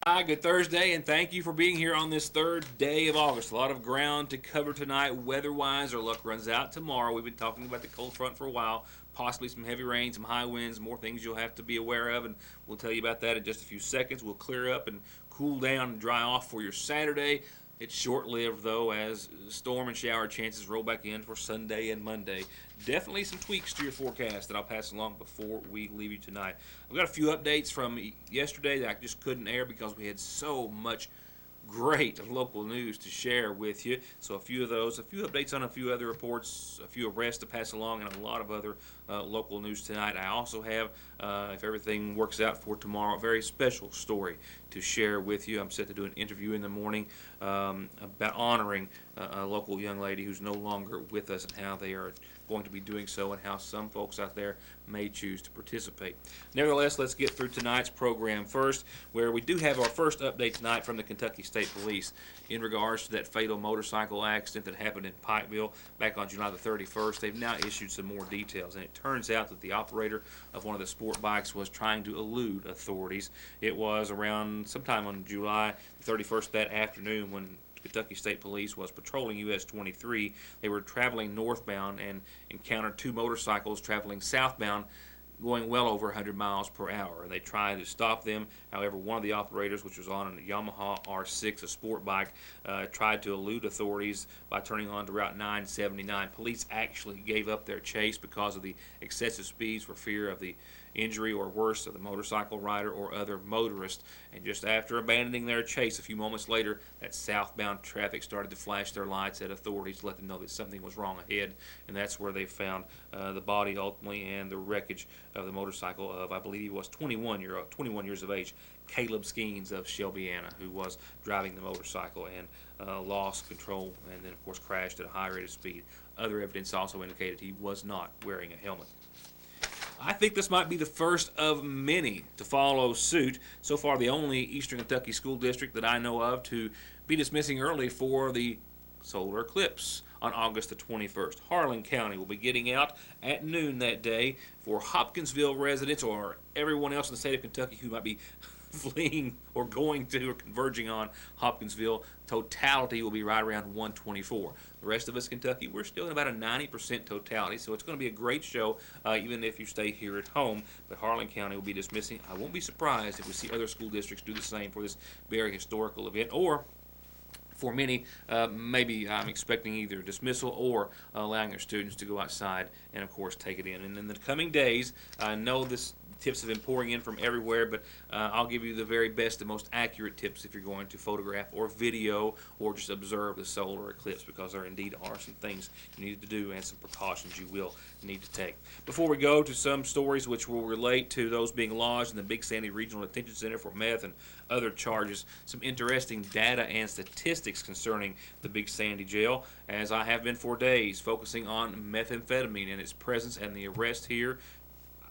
Hi, good Thursday, and thank you for being here on this third day of August. A lot of ground to cover tonight, weather-wise. Our luck runs out tomorrow. We've been talking about the cold front for a while, possibly some heavy rain, some high winds, more things you'll have to be aware of, and we'll tell you about that in just a few seconds. We'll clear up and cool down and dry off for your Saturday. It's short-lived, though, as storm and shower chances roll back in for Sunday and Monday. Definitely some tweaks to your forecast that I'll pass along before we leave you tonight. I've got a few updates from yesterday that I just couldn't air because we had so much great local news to share with you. So a few of those, a few updates on a few other reports, a few arrests to pass along, and a lot of other local news tonight. I also have, if everything works out for tomorrow, a very special story to share with you. I'm set to do an interview in the morning about honoring a local young lady who's no longer with us and how they are going to be doing so and how some folks out there may choose to participate. Nevertheless, let's get through tonight's program first, where we do have our first update tonight from the Kentucky State Police in regards to that fatal motorcycle accident that happened in Pikeville back on July the 31st. They've now issued some more details, and it turns out that the operator of one of the sport bikes was trying to elude authorities. It was around sometime on July the 31st that afternoon when Kentucky State Police was patrolling US 23. They were traveling northbound and encountered two motorcycles traveling southbound going well over 100 miles per hour. They tried to stop them. However, one of the operators, which was on a Yamaha R6, a sport bike, tried to elude authorities by turning onto Route 979. Police actually gave up their chase because of the excessive speeds for fear of the injury or worse of the motorcycle rider or other motorist. And just after abandoning their chase a few moments later, that southbound traffic started to flash their lights at authorities to let them know that something was wrong ahead, and that's where they found the body ultimately and the wreckage of the motorcycle of, I believe he was 21 years of age, Caleb Skeens of Shelbyana, who was driving the motorcycle and lost control and then of course crashed at a high rate of speed. Other evidence also indicated he was not wearing a helmet. I think this might be the first of many to follow suit. So far, the only Eastern Kentucky school district that I know of to be dismissing early for the solar eclipse on August the 21st. Harlan County will be getting out at noon that day for Hopkinsville residents or everyone else in the state of Kentucky who might be fleeing or going to or converging on Hopkinsville. Totality will be right around 124. The rest of us, Kentucky, we're still at about a 90% totality, so it's going to be a great show even if you stay here at home. But Harlan County will be dismissing. I won't be surprised if we see other school districts do the same for this very historical event, or for many, maybe I'm expecting either dismissal or allowing their students to go outside and, of course, take it in. And in the coming days, I know this tips have been pouring in from everywhere, but I'll give you the very best and most accurate tips if you're going to photograph or video or just observe the solar eclipse, because there indeed are some things you need to do and some precautions you will need to take. Before we go to some stories which will relate to those being lodged in the Big Sandy Regional Detention Center for meth and other charges, some interesting data and statistics concerning the Big Sandy Jail, as I have been for days, focusing on methamphetamine and its presence and the arrest here.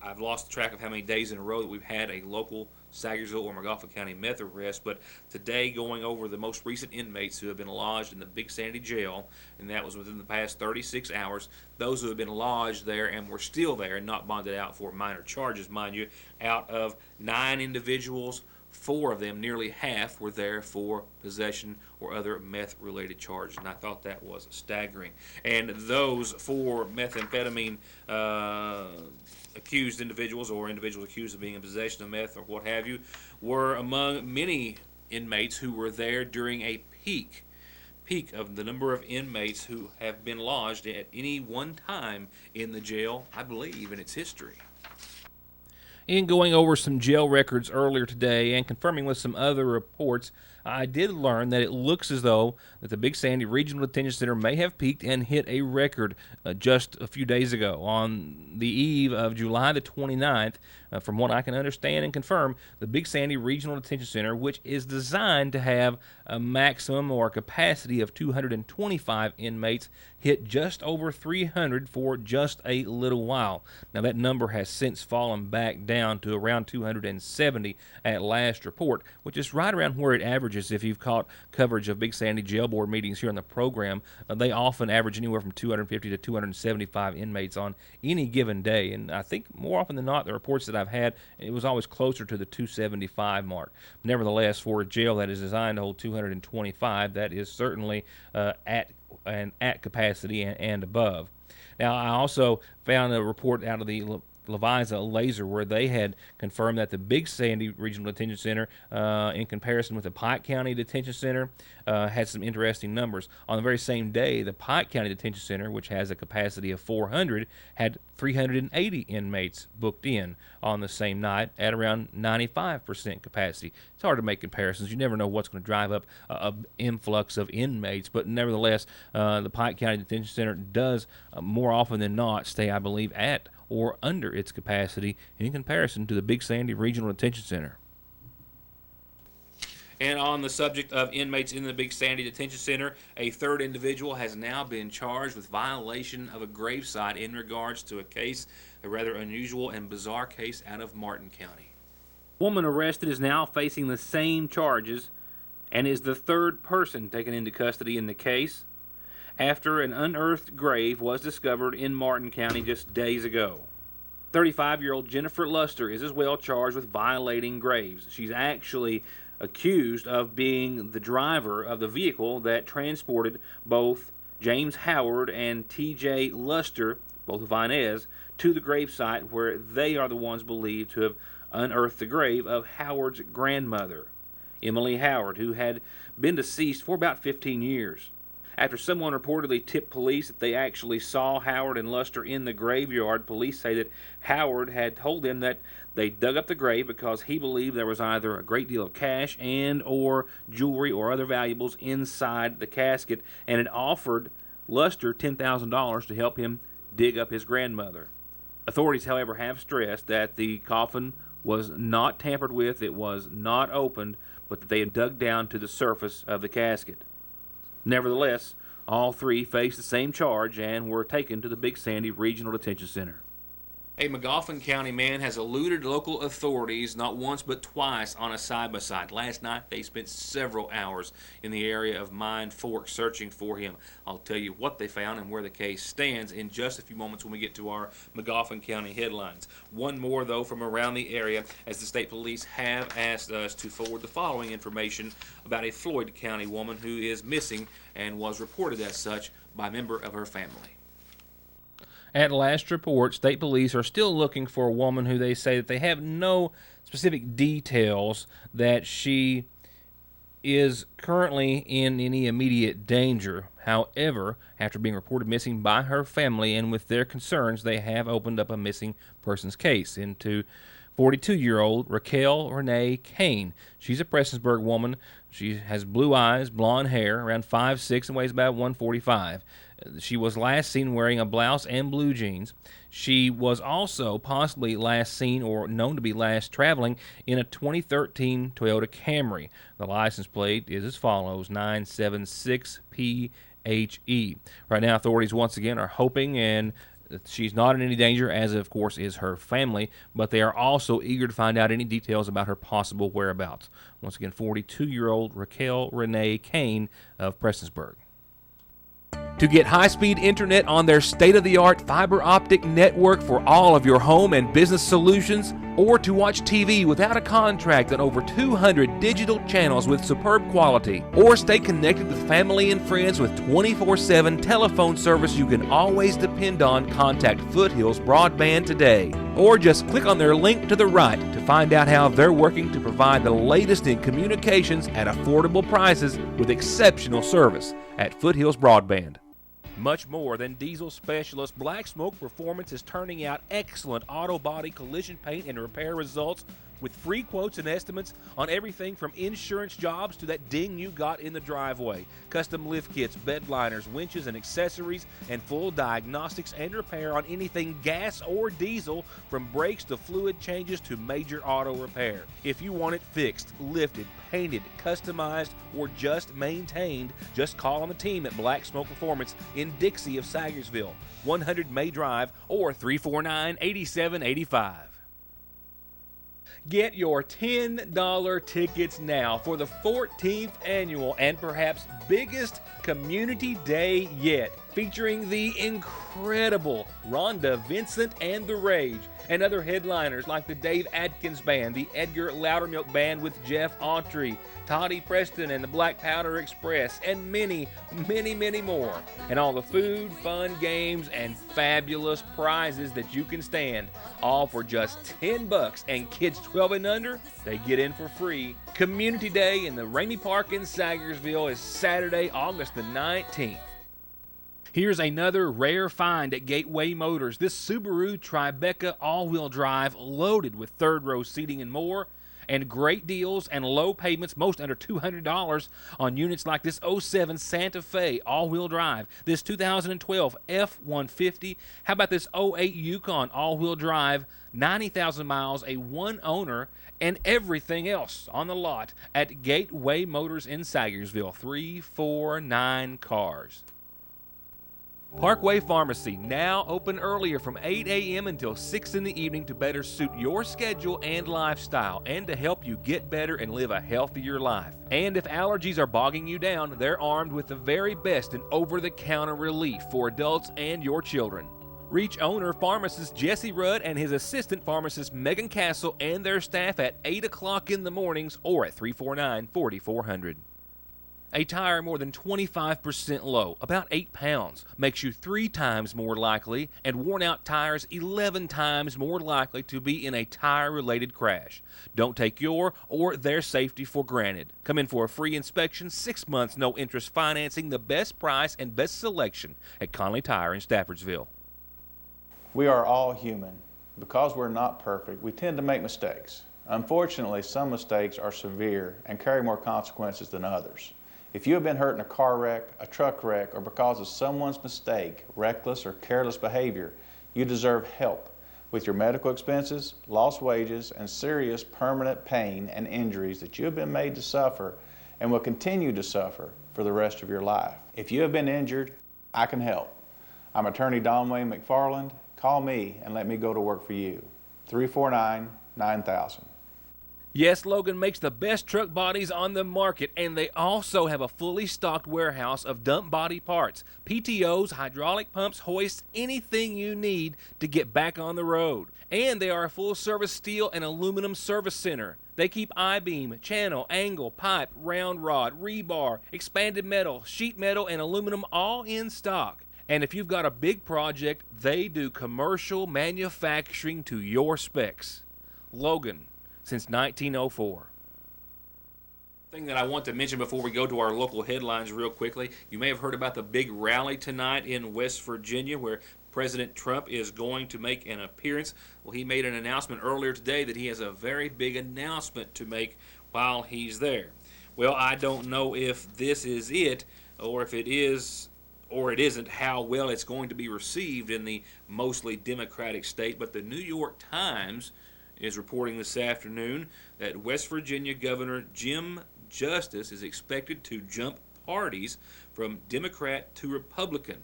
I've lost track of how many days in a row that we've had a local Sagersville or McGoffin County meth arrest, but today going over the most recent inmates who have been lodged in the Big Sandy Jail, and that was within the past 36 hours. Those who have been lodged there and were still there and not bonded out for minor charges, mind you, out of 9 individuals, 4 of them, nearly half, were there for possession or other meth-related charges, and I thought that was staggering. And those 4 methamphetamine accused individuals or individuals accused of being in possession of meth or what have you were among many inmates who were there during a peak of the number of inmates who have been lodged at any one time in the jail, I believe, in its history. In going over some jail records earlier today and confirming with some other reports, I did learn that it looks as though that the Big Sandy Regional Detention Center may have peaked and hit a record just a few days ago on the eve of July the 29th. From what I can understand and confirm, the Big Sandy Regional Detention Center, which is designed to have a maximum or a capacity of 225 inmates, hit just over 300 for just a little while. Now that number has since fallen back down to around 270 at last report, which is right around where it averages charges. If you've caught coverage of Big Sandy Jail Board meetings here on the program, they often average anywhere from 250 to 275 inmates on any given day. And I think more often than not, the reports that I've had, it was always closer to the 275 mark. Nevertheless, for a jail that is designed to hold 225, that is certainly at capacity and above. Now, I also found a report out of the Leviza Laser where they had confirmed that the Big Sandy Regional Detention Center, in comparison with the Pike County Detention Center, had some interesting numbers. On the very same day, the Pike County Detention Center, which has a capacity of 400, had 380 inmates booked in on the same night at around 95% capacity. It's hard to make comparisons. You never know what's going to drive up an influx of inmates, but nevertheless, the Pike County Detention Center does more often than not stay, I believe, at or under its capacity in comparison to the Big Sandy Regional Detention Center. And on the subject of inmates in the Big Sandy Detention Center, a third individual has now been charged with violation of a gravesite in regards to a rather unusual and bizarre case out of Martin County. The woman arrested is now facing the same charges and is the third person taken into custody in the case after an unearthed grave was discovered in Martin County just days ago. 35-year-old Jennifer Luster is as well charged with violating graves. She's actually accused of being the driver of the vehicle that transported both James Howard and T.J. Luster, both of Inez, to the gravesite where they are the ones believed to have unearthed the grave of Howard's grandmother, Emily Howard, who had been deceased for about 15 years. After someone reportedly tipped police that they actually saw Howard and Luster in the graveyard, police say that Howard had told them that they dug up the grave because he believed there was either a great deal of cash and or jewelry or other valuables inside the casket, and had offered Luster $10,000 to help him dig up his grandmother. Authorities, however, have stressed that the coffin was not tampered with, it was not opened, but that they had dug down to the surface of the casket. Nevertheless, all three faced the same charge and were taken to the Big Sandy Regional Detention Center. A Magoffin County man has eluded local authorities not once but twice on a side-by-side. Last night, they spent several hours in the area of Mine Fork searching for him. I'll tell you what they found and where the case stands in just a few moments when we get to our Magoffin County headlines. One more, though, from around the area, as the state police have asked us to forward the following information about a Floyd County woman who is missing and was reported as such by a member of her family. At last report, state police are still looking for a woman who they say that they have no specific details that she is currently in any immediate danger. However, after being reported missing by her family and with their concerns, they have opened up a missing persons case into 42-year-old Raquel Renee Kane. She's a Prestonsburg woman. She has blue eyes, blonde hair, around 5'6", and weighs about 145. She was last seen wearing a blouse and blue jeans. She was also possibly last seen or known to be last traveling in a 2013 Toyota Camry. The license plate is as follows, 976PHE. Right now, authorities once again are hoping and she's not in any danger, as of course is her family, but they are also eager to find out any details about her possible whereabouts. Once again, 42-year-old Raquel Renee Kane of Prestonsburg. To get high-speed internet on their state-of-the-art fiber optic network for all of your home and business solutions, or to watch TV without a contract on over 200 digital channels with superb quality, or stay connected with family and friends with 24/7 telephone service you can always depend on, contact Foothills Broadband today. Or just click on their link to the right to find out how they're working to provide the latest in communications at affordable prices with exceptional service at Foothills Broadband. Much more than diesel specialist, Black Smoke Performance is turning out excellent auto body collision paint and repair results with free quotes and estimates on everything from insurance jobs to that ding you got in the driveway. Custom lift kits, bed liners, winches and accessories, and full diagnostics and repair on anything gas or diesel, from brakes to fluid changes to major auto repair. If you want it fixed, lifted, painted, customized, or just maintained, just call on the team at Black Smoke Performance in Dixie of Sagersville, 100 May Drive, or 349-8785. Get your $10 tickets now for the 14th annual and perhaps biggest community day yet, featuring the incredible Rhonda Vincent and the Rage, and other headliners like the Dave Atkins Band, the Edgar Loudermilk Band with Jeff Autry, Toddy Preston and the Black Powder Express, and many, many, many more. And all the food, fun, games, and fabulous prizes that you can stand, all for just $10, and kids 12 and under, they get in for free. Community Day in the Ramey Park in Sagersville is Saturday, August the 19th. Here's another rare find at Gateway Motors. This Subaru Tribeca all-wheel drive loaded with third-row seating and more, and great deals and low payments, most under $200 on units like this '07 Santa Fe all-wheel drive, this 2012 F-150. How about this '08 Yukon all-wheel drive, 90,000 miles, a one-owner, and everything else on the lot at Gateway Motors in Sagersville. 349 cars. Parkway Pharmacy, now open earlier from 8 a.m. until 6 in the evening to better suit your schedule and lifestyle, and to help you get better and live a healthier life. And if allergies are bogging you down, they're armed with the very best in over-the-counter relief for adults and your children. Reach owner pharmacist Jesse Rudd and his assistant pharmacist Megan Castle and their staff at 8 o'clock in the mornings or at 349-4400. A tire more than 25% low, about 8 pounds, makes you 3 times more likely, and worn-out tires 11 times more likely to be in a tire-related crash. Don't take your or their safety for granted. Come in for a free inspection, 6 months, no interest financing, the best price and best selection at Conley Tire in Staffordsville. We are all human. Because we're not perfect, we tend to make mistakes. Unfortunately, some mistakes are severe and carry more consequences than others. If you have been hurt in a car wreck, a truck wreck, or because of someone's mistake, reckless or careless behavior, you deserve help with your medical expenses, lost wages, and serious permanent pain and injuries that you have been made to suffer and will continue to suffer for the rest of your life. If you have been injured, I can help. I'm attorney Don Wayne McFarland. Call me and let me go to work for you. 349-9000. Yes, Logan makes the best truck bodies on the market, and they also have a fully stocked warehouse of dump body parts, PTOs, hydraulic pumps, hoists, anything you need to get back on the road. And they are a full-service steel and aluminum service center. They keep I-beam, channel, angle, pipe, round rod, rebar, expanded metal, sheet metal, and aluminum all in stock. And if you've got a big project, they do commercial manufacturing to your specs. Logan, since 1904. Thing that I want to mention before we go to our local headlines real quickly, you may have heard about the big rally tonight in West Virginia where President Trump is going to make an appearance. Well, he made an announcement earlier today that he has a very big announcement to make while he's there. Well, I don't know if this is it, or if it is or it isn't, how well it's going to be received in the mostly Democratic state, but the New York Times is reporting this afternoon that West Virginia Governor Jim Justice is expected to jump parties from Democrat to Republican.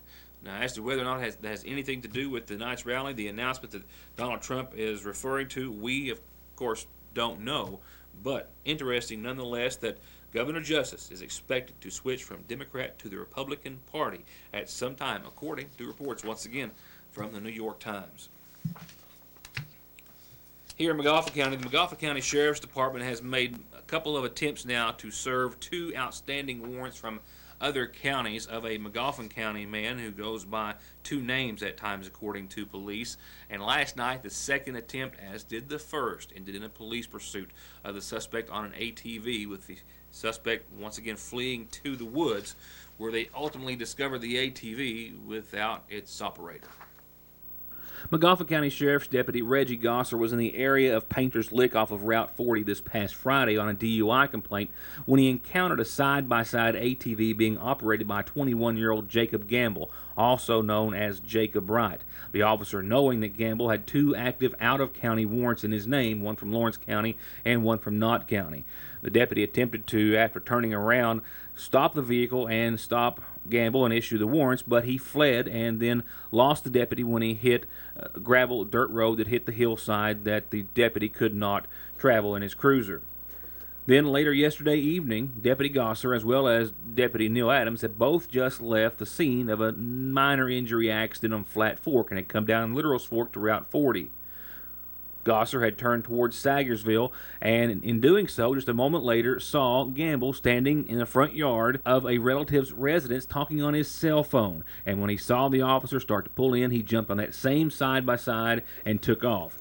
Now, as to whether or not that has anything to do with tonight's rally, the announcement that Donald Trump is referring to, we, of course, don't know. But interesting nonetheless that Governor Justice is expected to switch from Democrat to the Republican Party at some time, according to reports, once again, from the New York Times. Here in Magafa County, the Magafa County Sheriff's Department has made a couple of attempts now to serve 2 outstanding warrants from other counties of a Magafa County man who goes by 2 names at times, according to police. And last night, the second attempt, as did the first, ended in a police pursuit of the suspect on an ATV, with the suspect once again fleeing to the woods, where they ultimately discovered the ATV without its operator. Magafa County Sheriff's Deputy Reggie Gosser was in the area of Painter's Lick off of Route 40 this past Friday on a DUI complaint when he encountered a side-by-side ATV being operated by 21-year-old Jacob Gamble, also known as Jacob Wright. The officer, knowing that Gamble had 2 active out-of-county warrants in his name, one from Lawrence County and one from Knott County. The deputy attempted to, after turning around, stop the vehicle and stop Gamble and issue the warrants, but he fled and then lost the deputy when he hit a gravel dirt road that hit the hillside that the deputy could not travel in his cruiser. Then later yesterday evening, Deputy Gosser as well as Deputy Neil Adams had both just left the scene of a minor injury accident on Flat Fork and had come down Littorals Fork to Route 40. Gosser had turned towards Sagersville and in doing so, just a moment later, saw Gamble standing in the front yard of a relative's residence talking on his cell phone. And when he saw the officer start to pull in, he jumped on that same side-by-side and took off.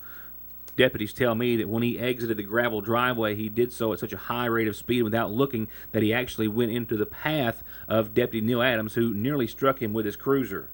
Deputies tell me that when he exited the gravel driveway, he did so at such a high rate of speed without looking that he actually went into the path of Deputy Neil Adams, who nearly struck him with his cruiser.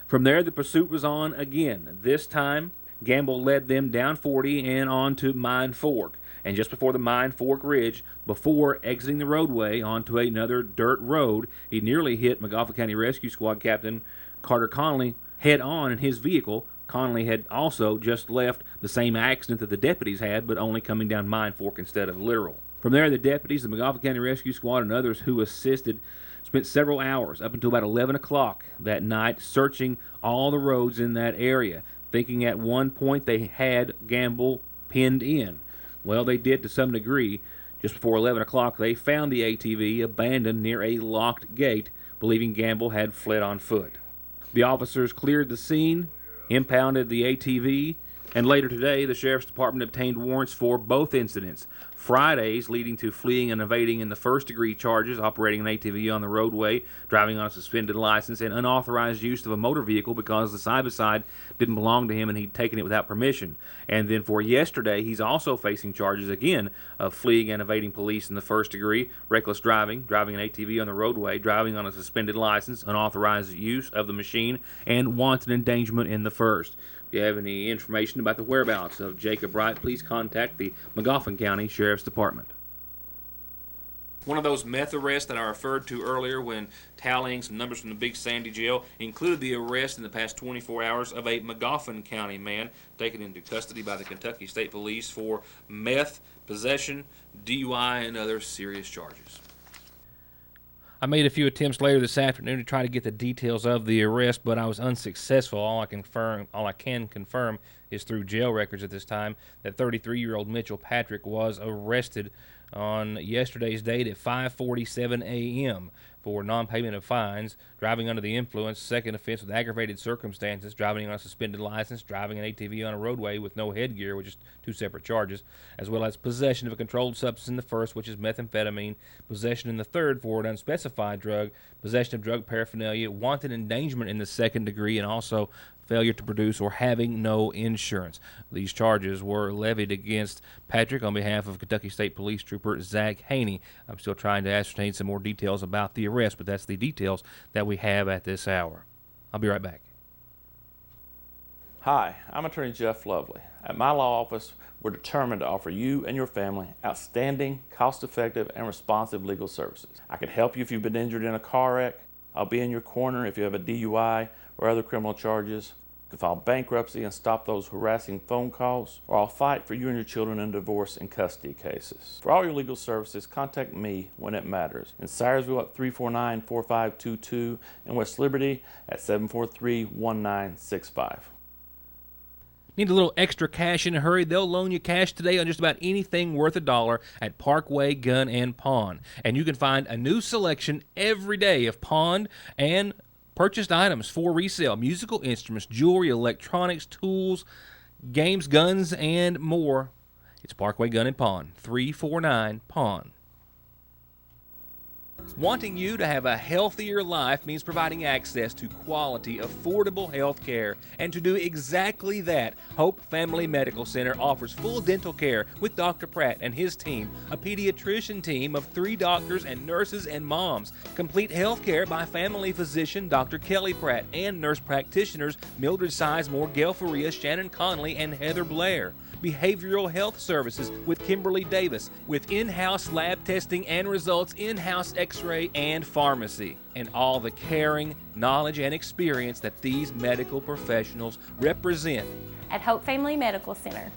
From there, the pursuit was on again. This time, Gamble led them down 40 and on to Mine Fork. And just before the Mine Fork Ridge, before exiting the roadway onto another dirt road, he nearly hit McGoffin County Rescue Squad Captain Carter Connolly head on in his vehicle. Connolly had also just left the same accident that the deputies had, but only coming down Mine Fork instead of Littoral. From there, the deputies, the McGoffin County Rescue Squad, and others who assisted spent several hours, up until about 11 o'clock that night, searching all the roads in that area, thinking at one point they had Gamble pinned in. Well, they did to some degree. Just before 11 o'clock, they found the ATV abandoned near a locked gate, believing Gamble had fled on foot. The officers cleared the scene, impounded the ATV, and later today, the Sheriff's Department obtained warrants for both incidents. Friday's leading to fleeing and evading in the first-degree charges, operating an ATV on the roadway, driving on a suspended license, and unauthorized use of a motor vehicle because the side-by-side didn't belong to him and he'd taken it without permission. And then for yesterday, he's also facing charges again of fleeing and evading police in the first degree, reckless driving, driving an ATV on the roadway, driving on a suspended license, unauthorized use of the machine, and wanton endangerment in the first. If you have any information about the whereabouts of Jacob Wright, please contact the McGoffin County Sheriff's Department. One of those meth arrests that I referred to earlier when tallying some numbers from the Big Sandy jail included the arrest in the past 24 hours of a McGoffin County man taken into custody by the Kentucky State Police for meth, possession, DUI, and other serious charges. I made a few attempts later this afternoon to try to get the details of the arrest, but I was unsuccessful. All I can confirm is through jail records at this time that 33-year-old Mitchell Patrick was arrested on yesterday's date at 5:47 a.m. for non-payment of fines, driving under the influence, second offense with aggravated circumstances, driving on a suspended license, driving an ATV on a roadway with no headgear, which is two separate charges, as well as possession of a controlled substance in the first, which is methamphetamine, possession in the third for an unspecified drug, possession of drug paraphernalia, wanton endangerment in the second degree, and also failure to produce or having no insurance. These charges were levied against Patrick on behalf of Kentucky State Police Trooper Zach Haney. I'm still trying to ascertain some more details about the arrest, but that's the details that we have at this hour. I'll be right back. Hi, I'm Attorney Jeff Lovely. At my law office, we're determined to offer you and your family outstanding, cost-effective, and responsive legal services. I can help you if you've been injured in a car wreck. I'll be in your corner if you have a DUI or other criminal charges. You can file bankruptcy and stop those harassing phone calls, or I'll fight for you and your children in divorce and custody cases. For all your legal services, contact me when it matters. In Syersville at 349-4522 and West Liberty at 743-1965. Need a little extra cash in a hurry? They'll loan you cash today on just about anything worth $1 at Parkway Gun and Pawn. And you can find a new selection every day of pawned and purchased items for resale, musical instruments, jewelry, electronics, tools, games, guns, and more. It's Parkway Gun and Pawn, 349 Pawn. Wanting you to have a healthier life means providing access to quality, affordable health care. And to do exactly that, Hope Family Medical Center offers full dental care with Dr. Pratt and his team, a pediatrician team of 3 doctors and nurses and moms, complete health care by family physician Dr. Kelly Pratt and nurse practitioners Mildred Sizemore, Gail Faria, Shannon Conley, and Heather Blair. Behavioral health services with Kimberly Davis, with in-house lab testing and results, in-house x-ray and pharmacy, and all the caring, knowledge, and experience that these medical professionals represent at Hope Family Medical Center.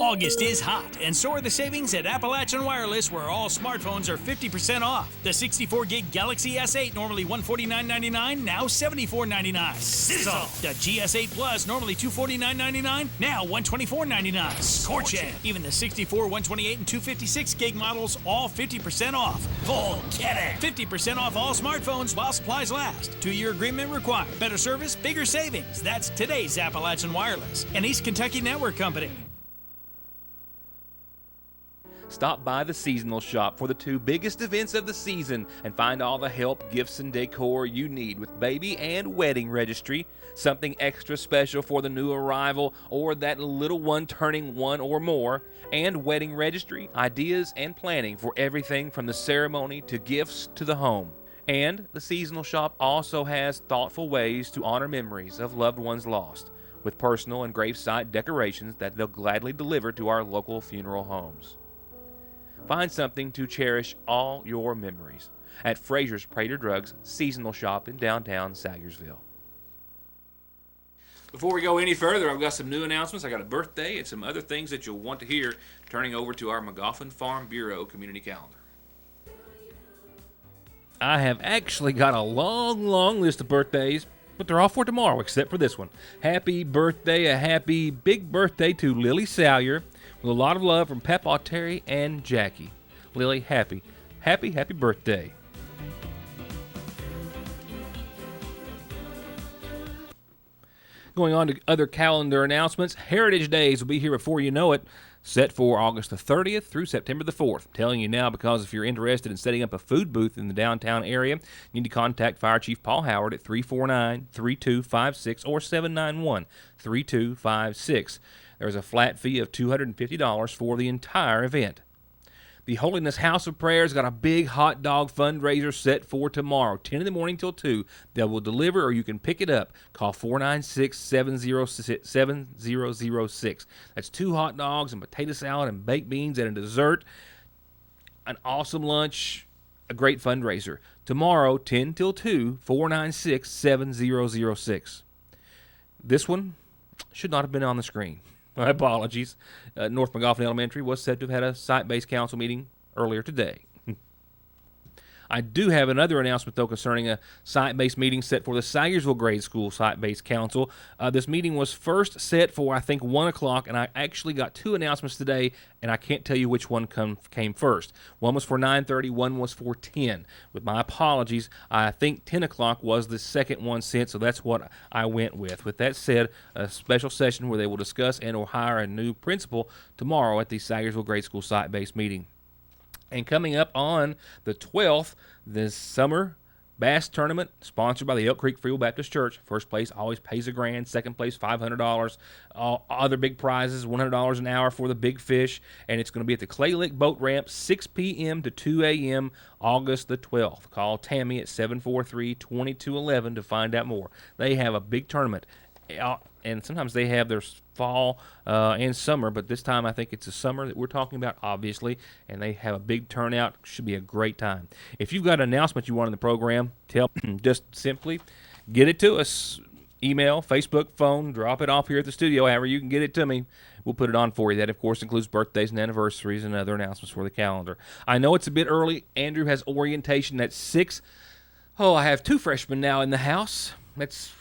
August is hot, and so are the savings at Appalachian Wireless, where all smartphones are 50% off. The 64-gig Galaxy S8, normally $149.99, now $74.99. Sizzle! The GS8 Plus, normally $249.99, now $124.99. Scorching! Even the 64, 128, and 256-gig models, all 50% off. Forget it! 50% off all smartphones while supplies last. 2-year agreement required. Better service, bigger savings. That's today's Appalachian Wireless, an East Kentucky network company. Stop by the Seasonal Shop for the 2 biggest events of the season and find all the help, gifts, and decor you need with baby and wedding registry, something extra special for the new arrival or that little one turning 1 or more, and wedding registry, ideas, and planning for everything from the ceremony to gifts to the home. And the Seasonal Shop also has thoughtful ways to honor memories of loved ones lost, with personal and gravesite decorations that they'll gladly deliver to our local funeral homes. Find something to cherish all your memories at Fraser's Prater Drugs Seasonal Shop in downtown Sagersville. Before we go any further, I've got some new announcements. I got a birthday and some other things that you'll want to hear, turning over to our McGoffin Farm Bureau community calendar. I have actually got a long list of birthdays, but they're all for tomorrow except for this one. Happy birthday, a happy big birthday to Lily Salyer. With a lot of love from Papa Terry and Jackie. Lily, happy birthday. Going on to other calendar announcements, Heritage Days will be here before you know it, set for August the 30th through September the 4th. I'm telling you now because if you're interested in setting up a food booth in the downtown area, you need to contact Fire Chief Paul Howard at 349-3256 or 791-3256. There's a flat fee of $250 for the entire event. The Holiness House of Prayer's got a big hot dog fundraiser set for tomorrow, 10 in the morning till 2. They will deliver or you can pick it up. Call 496-7006. That's 2 hot dogs and potato salad and baked beans and a dessert. An awesome lunch, a great fundraiser. Tomorrow, 10 till 2, 496-7006. This one should not have been on the screen. My apologies. North McGoffin Elementary was said to have had a site-based council meeting earlier today. I do have another announcement, though, concerning a site-based meeting set for the Sagersville Grade School Site-Based Council. This meeting was first set for, I think, 1 o'clock, and I actually got 2 announcements today, and I can't tell you which one came first. One was for 9:30, one was for 10. With my apologies, I think 10 o'clock was the second one sent, so that's what I went with. With that said, a special session where they will discuss and or hire a new principal tomorrow at the Sagersville Grade School Site-Based meeting. And coming up on the 12th, this summer bass tournament sponsored by the Elk Creek Free Will Baptist Church. First place always pays $1,000. Second place $500. Other big prizes, $100 an hour for the big fish. And it's going to be at the Clay Lick Boat Ramp, 6 p.m. to 2 a.m. August the 12th. Call Tammy at 743-2211 to find out more. They have a big tournament. And sometimes they have their fall and summer, but this time I think it's the summer that we're talking about, obviously, and they have a big turnout. Should be a great time. If you've got an announcement you want in the program, just simply get it to us. Email, Facebook, phone, drop it off here at the studio, however you can get it to me. We'll put it on for you. That, of course, includes birthdays and anniversaries and other announcements for the calendar. I know it's a bit early. Andrew has orientation at 6. Oh, I have 2 freshmen now in the house. That's,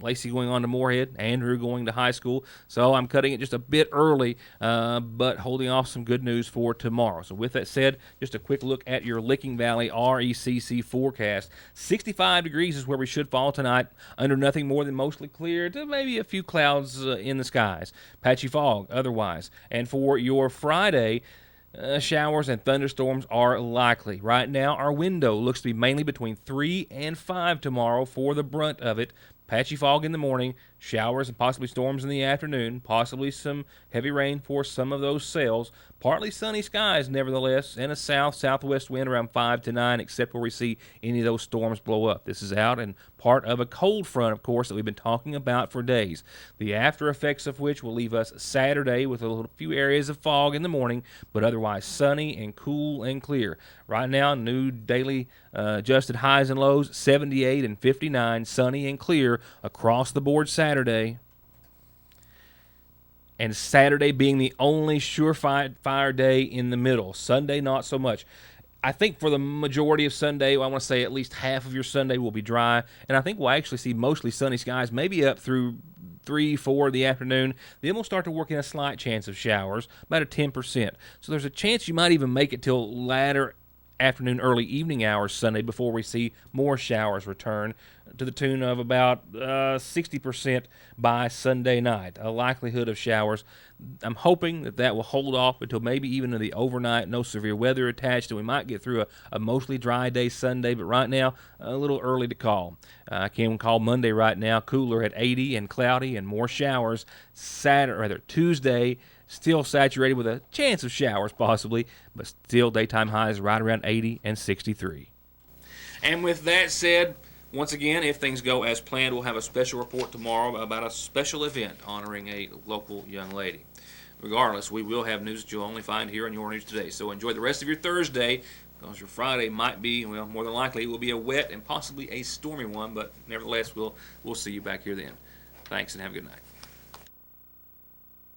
Lacey going on to Moorhead, Andrew going to high school. So I'm cutting it just a bit early, but holding off some good news for tomorrow. So with that said, just a quick look at your Licking Valley RECC forecast. 65 degrees is where we should fall tonight, under nothing more than mostly clear to maybe a few clouds in the skies. Patchy fog otherwise. And for your Friday, showers and thunderstorms are likely. Right now, our window looks to be mainly between 3 and 5 tomorrow for the brunt of it. Patchy fog in the morning, showers and possibly storms in the afternoon, possibly some heavy rain for some of those cells. Partly sunny skies, nevertheless, and a south-southwest wind around 5 to 9, except where we see any of those storms blow up. This is out and part of a cold front, of course, that we've been talking about for days. The after effects of which will leave us Saturday with a few areas of fog in the morning, but otherwise sunny and cool and clear. Right now, new daily adjusted highs and lows, 78 and 59, sunny and clear across the board Saturday. and Saturday being the only surefire day in the middle. Sunday, not so much. I think for the majority of Sunday, I want to say at least half of your Sunday will be dry, and I think we'll actually see mostly sunny skies, maybe up through 3, 4 in the afternoon. Then we'll start to work in a slight chance of showers, about a 10%. So there's a chance you might even make it till latter afternoon, early evening hours Sunday before we see more showers return, to the tune of about 60% by Sunday night. A likelihood of showers. I'm hoping that will hold off until maybe even in the overnight. No severe weather attached, and we might get through a mostly dry day Sunday, but right now, a little early to call. I can call Monday right now, cooler at 80 and cloudy and more showers. Tuesday, still saturated with a chance of showers possibly, but still daytime highs right around 80 and 63. And with that said, once again, if things go as planned, we'll have a special report tomorrow about a special event honoring a local young lady. Regardless, we will have news that you'll only find here on Your News Today. So enjoy the rest of your Thursday, because your Friday might be, well, more than likely, it will be a wet and possibly a stormy one, but nevertheless, we'll see you back here then. Thanks, and have a good night.